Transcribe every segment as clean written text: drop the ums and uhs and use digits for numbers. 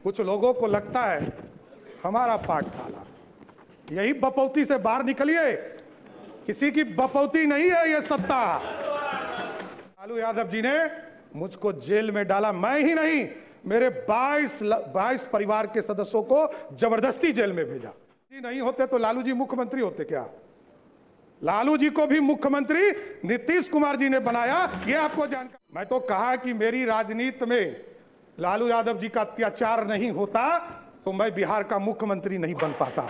कुछ लोगों को लगता है हमारा पाठशाला, यही बपौती से बाहर निकलिए, किसी की बपौती नहीं है ये सत्ता। लालू यादव जी ने मुझको जेल में डाला, मैं ही नहीं, मेरे 22 परिवार के सदस्यों को जबरदस्ती जेल में भेजा। नहीं होते तो लालू जी मुख्यमंत्री होते क्या? लालू जी को भी मुख्यमंत्री नीतीश कुमार जी ने बनाया, ये आपको जानकारी। मैं तो कहा कि मेरी राजनीति में लालू यादव जी का अत्याचार नहीं होता तो मैं बिहार का मुख्यमंत्री नहीं बन पाता।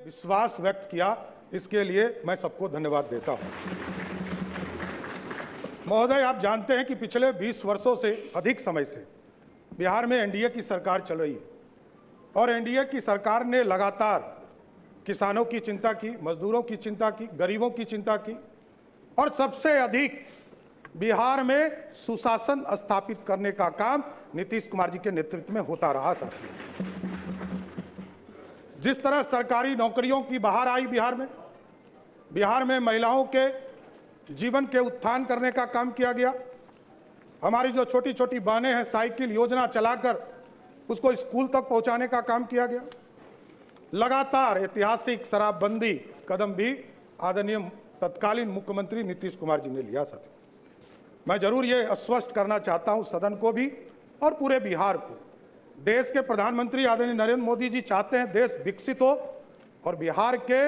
विश्वास व्यक्त किया, इसके लिए मैं सबको धन्यवाद देता हूं। महोदय, आप जानते हैं कि पिछले 20 वर्षों से अधिक समय से बिहार में एनडीए की सरकार चल रही है और एनडीए की सरकार ने लगातार किसानों की चिंता की, मजदूरों की चिंता की, गरीबों की चिंता की और सबसे अधिक बिहार में सुशासन स्थापित करने का काम नीतीश कुमार जी के नेतृत्व में होता रहा। साथियों, जिस तरह सरकारी नौकरियों की बहार आई बिहार में महिलाओं के जीवन के उत्थान करने का काम किया गया। हमारी जो छोटी छोटी बहनें हैं, साइकिल योजना चलाकर उसको स्कूल तक पहुंचाने का काम किया गया। लगातार ऐतिहासिक शराबबंदी कदम भी आदरणीय तत्कालीन मुख्यमंत्री नीतीश कुमार जी ने लिया। साथियों, मैं जरूर ये आश्वस्त करना चाहता हूं सदन को भी और पूरे बिहार को, देश के प्रधानमंत्री आदरणीय नरेंद्र मोदी जी चाहते हैं देश विकसित हो और बिहार के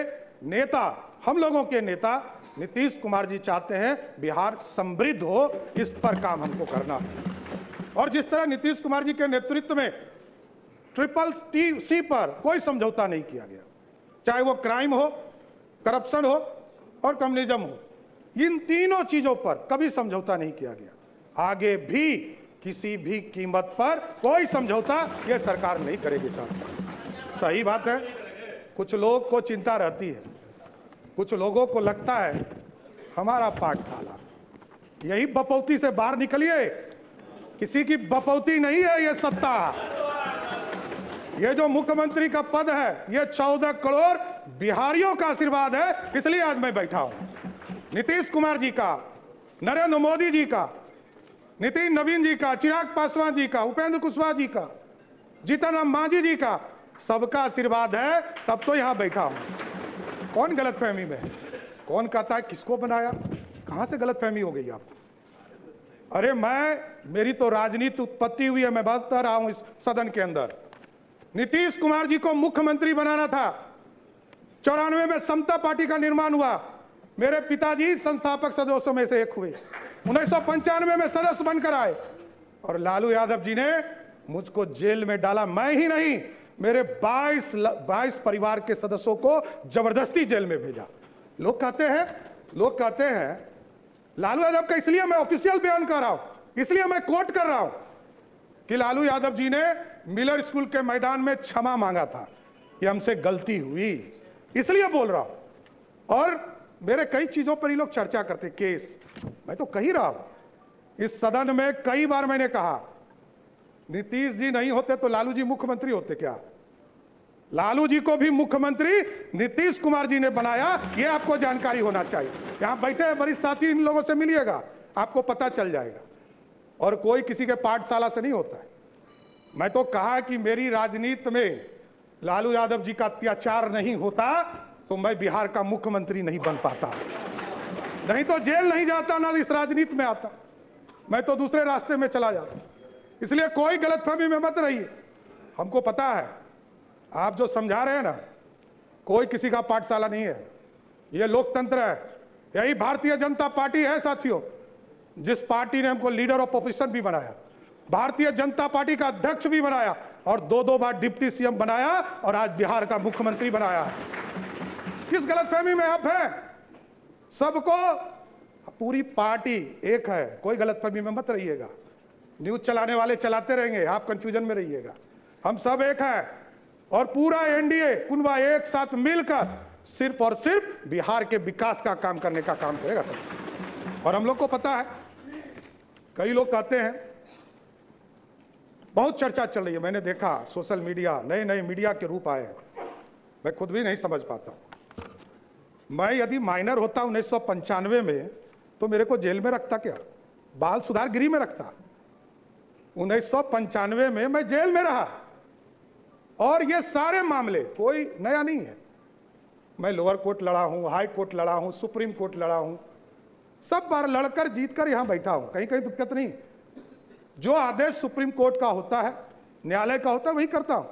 नेता, हम लोगों के नेता नीतीश कुमार जी चाहते हैं बिहार समृद्ध हो। इस पर काम हमको करना है और जिस तरह नीतीश कुमार जी के नेतृत्व में CCC पर कोई समझौता नहीं किया गया, चाहे वो क्राइम हो, करप्शन हो और कम्युनिज्म हो, इन तीनों चीजों पर कभी समझौता नहीं किया गया। आगे भी किसी भी कीमत पर कोई समझौता ये सरकार नहीं करेगी। साथ सही बात है, कुछ लोग को चिंता रहती है, कुछ लोगों को लगता है हमारा पाठशाला, यही बपौती से बाहर निकलिए, किसी की बपौती नहीं है ये सत्ता। ये जो मुख्यमंत्री का पद है ये 14 करोड़ बिहारियों का आशीर्वाद है, इसलिए आज मैं बैठा हूं। नीतीश कुमार जी का, नरेंद्र मोदी जी का, नितिन नवीन जी का, चिराग पासवान जी का, उपेंद्र कुशवाहा जी का, जीतन राम मांझी जी का, सबका आशीर्वाद है, तब तो यहां बैठा हूं। कौन गलतफहमी में है? कौन कहता है किसको बनाया? कहां से गलतफहमी हो गई आपको? अरे मेरी तो राजनीति उत्पत्ति हुई है, मैं बता रहा हूं इस सदन के अंदर। नीतीश कुमार जी को मुख्यमंत्री बनाना था। 94 में समता पार्टी का निर्माण हुआ, मेरे पिताजी संस्थापक सदस्यों में से एक हुए। 1995 में सदस्य बनकर आए और लालू यादव जी ने मुझको जेल में डाला, मैं ही नहीं, मेरे 22 परिवार के सदस्यों को जबरदस्ती जेल में भेजा। लोग कहते हैं लालू यादव का, इसलिए मैं ऑफिशियल बयान कर रहा हूं, इसलिए मैं कोट कर रहा हूं कि लालू यादव जी ने मिलर स्कूल के मैदान में क्षमा मांगा था कि हमसे गलती हुई, इसलिए बोल रहा हूं। और मेरे कई चीजों पर ये लोग चर्चा करते, केस, मैं तो कह रहा हूं इस सदन में कई बार मैंने कहा नीतीश जी नहीं होते तो लालू जी मुख्यमंत्री होते क्या? लालू जी को भी मुख्यमंत्री नीतीश कुमार जी ने बनाया, ये आपको जानकारी होना चाहिए। यहां बैठे हैं वरिष्ठ साथी, इन लोगों से मिलिएगा, आपको पता चल जाएगा। और कोई किसी के पाठशाला से नहीं होता है। मैं तो कहा कि मेरी राजनीति में लालू यादव जी का अत्याचार नहीं होता तो मैं बिहार का मुख्यमंत्री नहीं बन पाता, नहीं तो जेल नहीं जाता, ना इस राजनीति में आता, मैं तो दूसरे रास्ते में चला जाता। इसलिए कोई गलतफहमी में मत रहिए। हमको पता है आप जो समझा रहे हैं ना, कोई किसी का पाठशाला नहीं है, ये लोकतंत्र है, यही भारतीय जनता पार्टी है। साथियों, जिस पार्टी ने हमको लीडर ऑफ ऑपोजिशन भी बनाया, भारतीय जनता पार्टी का अध्यक्ष भी बनाया और 2 बार डिप्टी सीएम बनाया और आज बिहार का मुख्यमंत्री बनाया है। किस गलतफहमी में आप हैं? सबको, पूरी पार्टी एक है, कोई गलतफहमी में मत रहिएगा। न्यूज चलाने वाले चलाते रहेंगे, आप कंफ्यूजन में रहिएगा। हम सब एक है और पूरा एनडीए कुनबा एक साथ मिलकर सिर्फ और सिर्फ बिहार के विकास का काम करने का काम करेगा सब। और हम लोग को पता है, कई लोग कहते हैं, बहुत चर्चा चल रही है, मैंने देखा सोशल मीडिया, नए नए मीडिया के रूप आए हैं, मैं खुद भी नहीं समझ पाता। मैं यदि माइनर होता 1995 में तो मेरे को जेल में रखता क्या? बाल सुधार गृह में रखता। 1995 में मैं जेल में रहा और ये सारे मामले कोई नया नहीं है। मैं लोअर कोर्ट लड़ा हूं, हाई कोर्ट लड़ा हूं, सुप्रीम कोर्ट लड़ा हूं, सब बार लड़कर जीतकर यहां बैठा हूं, कहीं कहीं दिक्कत नहीं। जो आदेश सुप्रीम कोर्ट का होता है, न्यायालय का होता है, वही करता हूं।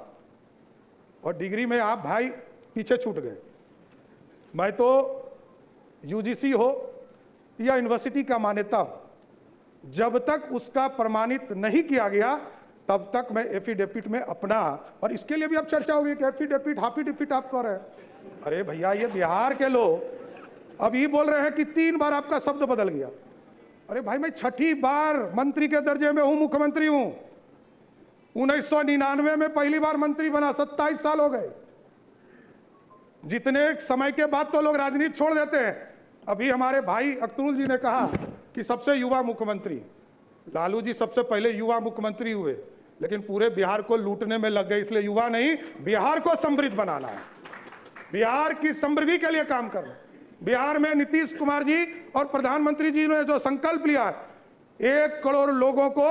और डिग्री में आप भाई पीछे छूट गए। मैं तो यूजीसी हो या यूनिवर्सिटी का मान्यता हो, जब तक उसका प्रमाणित नहीं किया गया तब तक मैं एफिडेविट में अपना, और इसके लिए भी अब चर्चा होगी कि एफिडेविट हाफिडेविट आप कह रहे हैं। अरे भैया, ये बिहार के लोग अब ये बोल रहे हैं कि 3 बार आपका शब्द बदल गया। अरे भाई, मैं 6ठी बार मंत्री के दर्जे में हूं, मुख्यमंत्री हूं। 1999 में पहली बार मंत्री बना, 27 साल हो गए। जितने समय के बाद तो लोग राजनीति छोड़ देते हैं। अभी हमारे भाई अख्तरुल जी ने कहा कि सबसे युवा मुख्यमंत्री, लालू जी सबसे पहले युवा मुख्यमंत्री हुए, लेकिन पूरे बिहार को लूटने में लग गए, इसलिए युवा नहीं, बिहार को समृद्ध बनाना है, बिहार की समृद्धि के लिए काम करना। बिहार में नीतीश कुमार जी और प्रधानमंत्री जी ने जो संकल्प लिया है, 1 करोड़ लोगों को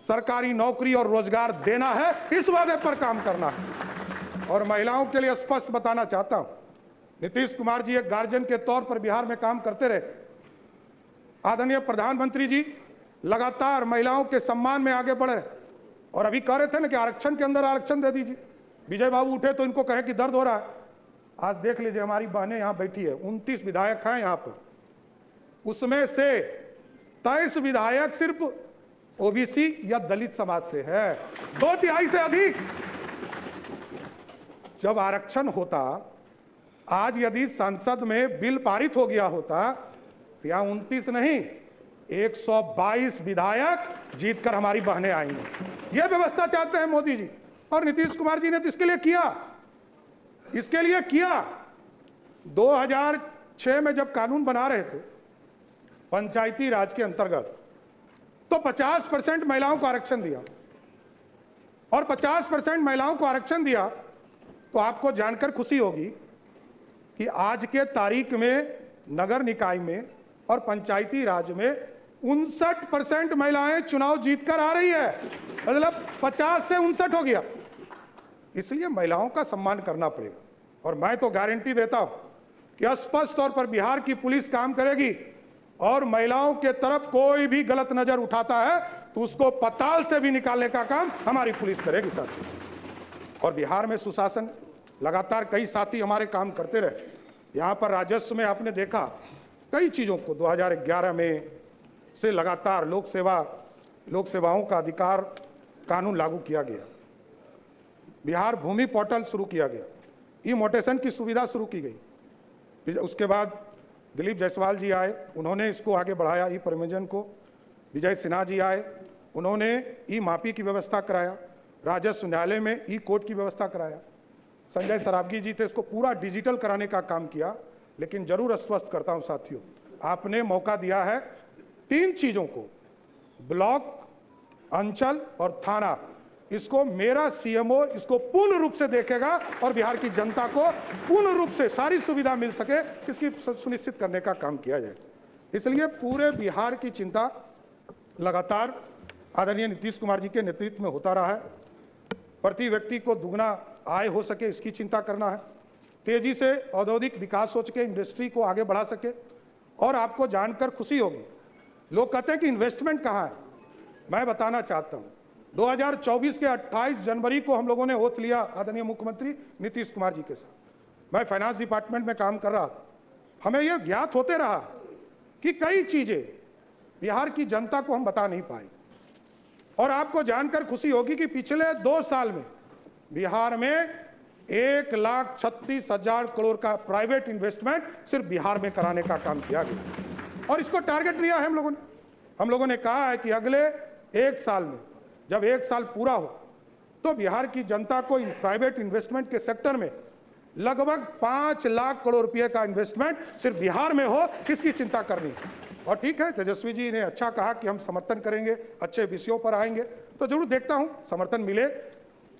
सरकारी नौकरी और रोजगार देना है, इस वादे पर काम करना है। और महिलाओं के लिए स्पष्ट बताना चाहता हूं, नीतीश कुमार जी एक गार्जियन के तौर पर बिहार में काम करते रहे। आदरणीय प्रधानमंत्री जी लगातार महिलाओं के सम्मान में आगे बढ़े, और अभी कह रहे थे ना कि आरक्षण के अंदर आरक्षण दे दीजिए। विजय बाबू उठे तो इनको कहे कि दर्द हो रहा है। आज देख लीजिए, हमारी बहनें यहां बैठी है, 29 विधायक हैं यहां पर, उसमें से 23 विधायक सिर्फ ओबीसी या दलित समाज से है, 2/3 से अधिक। जब आरक्षण होता, आज यदि संसद में बिल पारित हो गया होता तो यहां 29 नहीं, 122 विधायक जीतकर हमारी बहनें आएंगी। यह व्यवस्था चाहते हैं मोदी जी, और नीतीश कुमार जी ने तो इसके लिए किया। 2006 में जब कानून बना रहे थे पंचायती राज के अंतर्गत, तो 50% महिलाओं को आरक्षण दिया, और 50% महिलाओं को आरक्षण दिया तो आपको जानकर खुशी होगी कि आज के तारीख में नगर निकाय में और पंचायती राज में 59% महिलाएं चुनाव जीतकर आ रही है, मतलब 50 से 59 हो गया। इसलिए महिलाओं का सम्मान करना पड़ेगा, और मैं तो गारंटी देता हूं कि स्पष्ट तौर पर बिहार की पुलिस काम करेगी, और महिलाओं के तरफ कोई भी गलत नजर उठाता है तो उसको पताल से भी निकालने का काम हमारी पुलिस करेगी साथी। और बिहार में सुशासन, लगातार कई साथी हमारे काम करते रहे। यहाँ पर राजस्व में आपने देखा कई चीज़ों को 2011 में से लगातार लोक सेवाओं का अधिकार कानून लागू किया गया। बिहार भूमि पोर्टल शुरू किया गया, ई मोटेशन की सुविधा शुरू की गई। उसके बाद दिलीप जायसवाल जी आए, उन्होंने इसको आगे बढ़ाया, ई परमिजन को। विजय सिन्हा जी आए, उन्होंने ई मापी की व्यवस्था कराया। राजस्व न्यायालय में ई कोर्ट की व्यवस्था कराया। संजय सरावगी जी थे, इसको पूरा डिजिटल कराने का काम किया। लेकिन जरूर आश्वस्त करता हूं साथियों, आपने मौका दिया है 3 चीजों को, ब्लॉक, अंचल और थाना, इसको मेरा सीएमओ इसको पूर्ण रूप से देखेगा और बिहार की जनता को पूर्ण रूप से सारी सुविधा मिल सके, इसकी सुनिश्चित करने का काम किया जाए। इसलिए पूरे बिहार की चिंता लगातार आदरणीय नीतीश कुमार जी के नेतृत्व में होता रहा है। प्रति व्यक्ति को दुगना आय हो सके, इसकी चिंता करना है। तेजी से औद्योगिक विकास हो सके, इंडस्ट्री को आगे बढ़ा सके। और आपको जानकर खुशी होगी, लोग कहते हैं कि इन्वेस्टमेंट कहाँ है। मैं बताना चाहता हूँ, 2024 के 28 जनवरी को हम लोगों ने ओथ लिया आदरणीय मुख्यमंत्री नीतीश कुमार जी के साथ। मैं फाइनेंस डिपार्टमेंट में काम कर रहा था। हमें यह ज्ञात होते रहा कि कई चीजें बिहार की जनता को हम बता नहीं पाए। और आपको जानकर खुशी होगी कि पिछले 2 साल में बिहार में 1,36,000 करोड़ का प्राइवेट इन्वेस्टमेंट सिर्फ बिहार में कराने का काम किया गया। और इसको टारगेट लिया है हम लोगों ने कहा है कि अगले 1 साल में, जब 1 साल पूरा हो, तो बिहार की जनता को प्राइवेट इन्वेस्टमेंट के सेक्टर में लगभग 5 लाख करोड़ रुपए का इन्वेस्टमेंट सिर्फ बिहार में हो, इसकी चिंता करनी है। और ठीक है, तेजस्वी जी ने अच्छा कहा कि हम समर्थन करेंगे, अच्छे विषयों पर आएंगे, तो जरूर देखता हूं समर्थन मिले,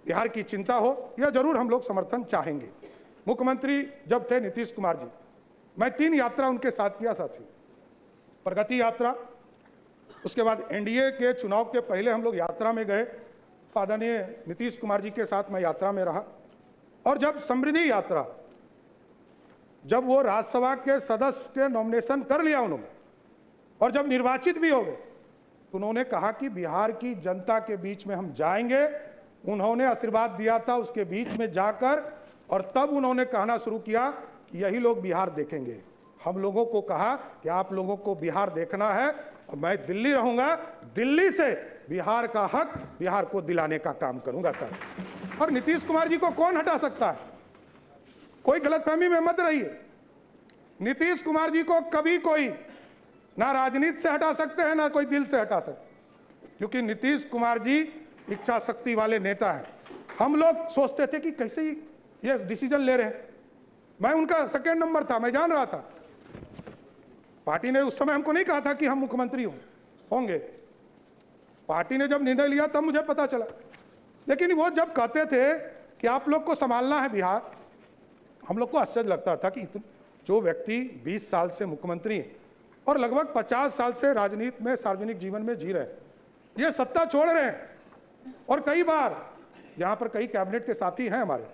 बिहार की चिंता हो, यह जरूर हम लोग समर्थन चाहेंगे। मुख्यमंत्री जब थे नीतीश कुमार जी, मैं 3 यात्रा उनके साथ किया साथी। प्रगति यात्रा, उसके बाद एनडीए के चुनाव के पहले हम लोग यात्रा में गए, आदरणीय नीतीश कुमार जी के साथ मैं यात्रा में रहा। और जब समृद्धि यात्रा, जब वो राज्यसभा के सदस्य के नॉमिनेशन कर लिया उन्होंने और जब निर्वाचित भी हो गए, तो उन्होंने कहा कि बिहार की जनता के बीच में हम जाएंगे। उन्होंने आशीर्वाद दिया था उसके बीच में जाकर, और तब उन्होंने कहना शुरू किया कि यही लोग बिहार देखेंगे। हम लोगों को कहा कि आप लोगों को बिहार देखना है और मैं दिल्ली रहूंगा, दिल्ली से बिहार का हक बिहार को दिलाने का काम करूंगा सर। और नीतीश कुमार जी को कौन हटा सकता है? कोई गलतफहमी में मत रहिए। नीतीश कुमार जी को कभी कोई ना राजनीति से हटा सकते हैं ना कोई दिल से हटा सकते, क्योंकि नीतीश कुमार जी इच्छा शक्ति वाले नेता हैं। हम लोग सोचते थे कि कैसे ये डिसीजन ले रहे हैं। मैं उनका सेकेंड नंबर था, मैं जान रहा था। पार्टी ने उस समय हमको नहीं कहा था कि हम मुख्यमंत्री होंगे। पार्टी ने जब निर्णय लिया तब मुझे पता चला। लेकिन वो जब कहते थे कि आप लोग को संभालना है बिहार, हम लोग को आश्चर्य लगता था कि जो व्यक्ति 20 साल से मुख्यमंत्री हैं और लगभग 50 साल से राजनीति में, सार्वजनिक जीवन में जी रहे हैं, ये सत्ता छोड़ रहे हैं। और कई बार यहाँ पर कई कैबिनेट के साथी हैं हमारे,